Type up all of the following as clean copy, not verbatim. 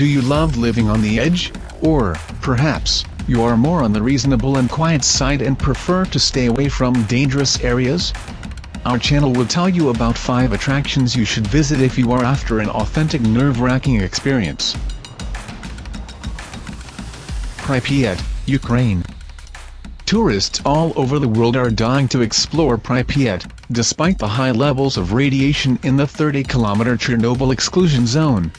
Do you love living on the edge? Or, perhaps, you are more on the reasonable and quiet side and prefer to stay away from dangerous areas? Our channel will tell you about 5 attractions you should visit if you are after an authentic nerve-wracking experience. Pripyat, Ukraine. Tourists all over the world are dying to explore Pripyat, despite the high levels of radiation in the 30-kilometer Chernobyl exclusion zone.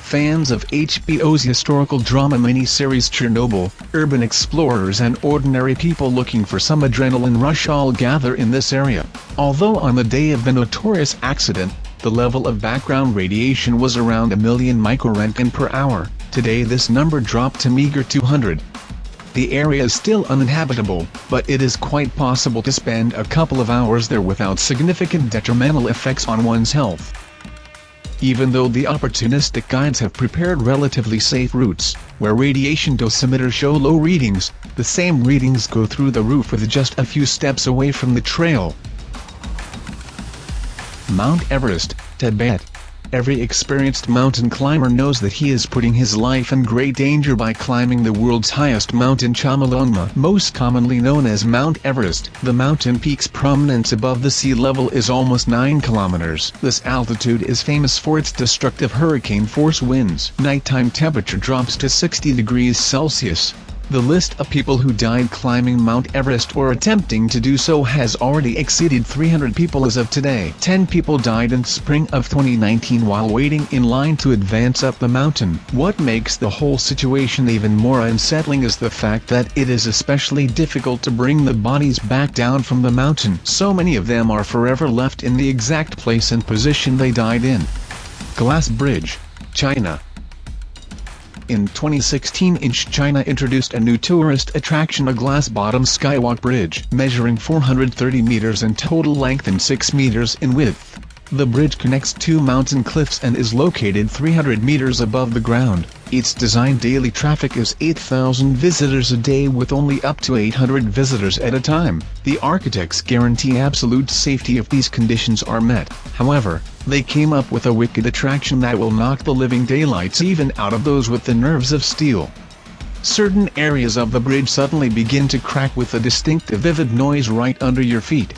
Fans of HBO's historical drama miniseries Chernobyl, urban explorers and ordinary people looking for some adrenaline rush all gather in this area. Although on the day of the notorious accident, the level of background radiation was around 1 million microroentgen per hour, today this number dropped to meager 200. The area is still uninhabitable, but it is quite possible to spend a couple of hours there without significant detrimental effects on one's health. Even though the opportunistic guides have prepared relatively safe routes, where radiation dosimeters show low readings, the same readings go through the roof with just a few steps away from the trail. Mount Everest, Tibet. Every experienced mountain climber knows that he is putting his life in great danger by climbing the world's highest mountain, Chomolungma, most commonly known as Mount Everest. The mountain peak's prominence above the sea level is almost 9 kilometers. This altitude is famous for its destructive hurricane-force winds. Nighttime temperature drops to 60 degrees Celsius. The list of people who died climbing Mount Everest or attempting to do so has already exceeded 300 people as of today. 10 people died in spring of 2019 while waiting in line to advance up the mountain. What makes the whole situation even more unsettling is the fact that it is especially difficult to bring the bodies back down from the mountain. So many of them are forever left in the exact place and position they died in. Glass Bridge, China. In 2016, China introduced a new tourist attraction, a glass-bottom skywalk bridge, measuring 430 meters in total length and 6 meters in width. The bridge connects 2 mountain cliffs and is located 300 meters above the ground. Its designed daily traffic is 8,000 visitors a day with only up to 800 visitors at a time. The architects guarantee absolute safety if these conditions are met. However, they came up with a wicked attraction that will knock the living daylights even out of those with the nerves of steel. Certain areas of the bridge suddenly begin to crack with a distinctive vivid noise right under your feet.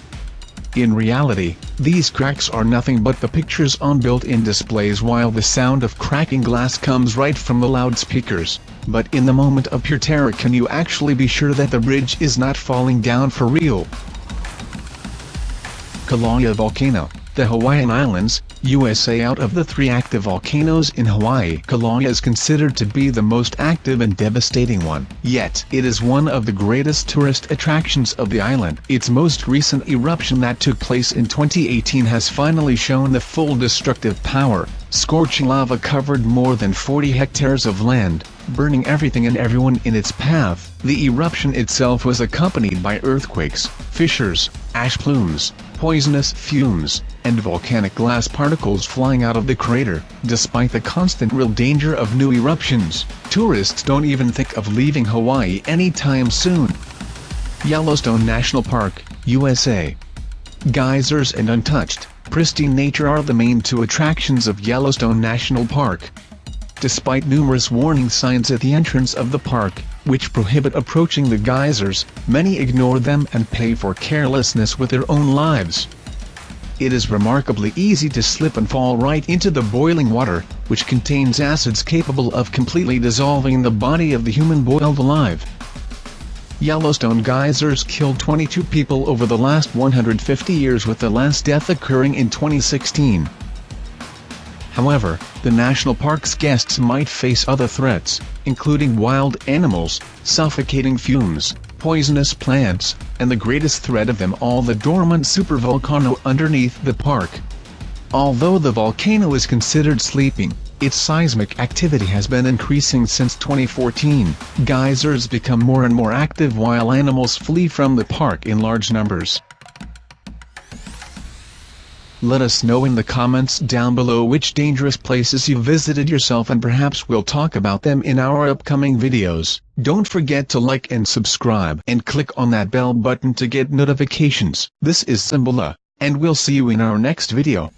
In reality, these cracks are nothing but the pictures on built-in displays, while the sound of cracking glass comes right from the loudspeakers. But in the moment of pure terror, can you actually be sure that the bridge is not falling down for real? Kilauea Volcano, the Hawaiian Islands, USA. Out of the 3 active volcanoes in Hawaii, Kilauea is considered to be the most active and devastating one. Yet, it is one of the greatest tourist attractions of the island. Its most recent eruption that took place in 2018 has finally shown the full destructive power. Scorching lava covered more than 40 hectares of land, burning everything and everyone in its path. The eruption itself was accompanied by earthquakes, fissures, ash plumes, poisonous fumes, and volcanic glass particles flying out of the crater. Despite the constant real danger of new eruptions, tourists don't even think of leaving Hawaii anytime soon. Yellowstone National Park, USA. Geysers and untouched, pristine nature are the main 2 attractions of Yellowstone National Park. Despite numerous warning signs at the entrance of the park, which prohibit approaching the geysers, many ignore them and pay for carelessness with their own lives. It is remarkably easy to slip and fall right into the boiling water, which contains acids capable of completely dissolving the body of the human boiled alive. Yellowstone geysers killed 22 people over the last 150 years, with the last death occurring in 2016. However, the national park's guests might face other threats, including wild animals, suffocating fumes, poisonous plants, and the greatest threat of them all, the dormant supervolcano underneath the park. Although the volcano is considered sleeping, its seismic activity has been increasing since 2014. Geysers become more and more active while animals flee from the park in large numbers. Let us know in the comments down below which dangerous places you visited yourself, and perhaps we'll talk about them in our upcoming videos. Don't forget to like and subscribe and click on that bell button to get notifications. This is Zoomboola, and we'll see you in our next video.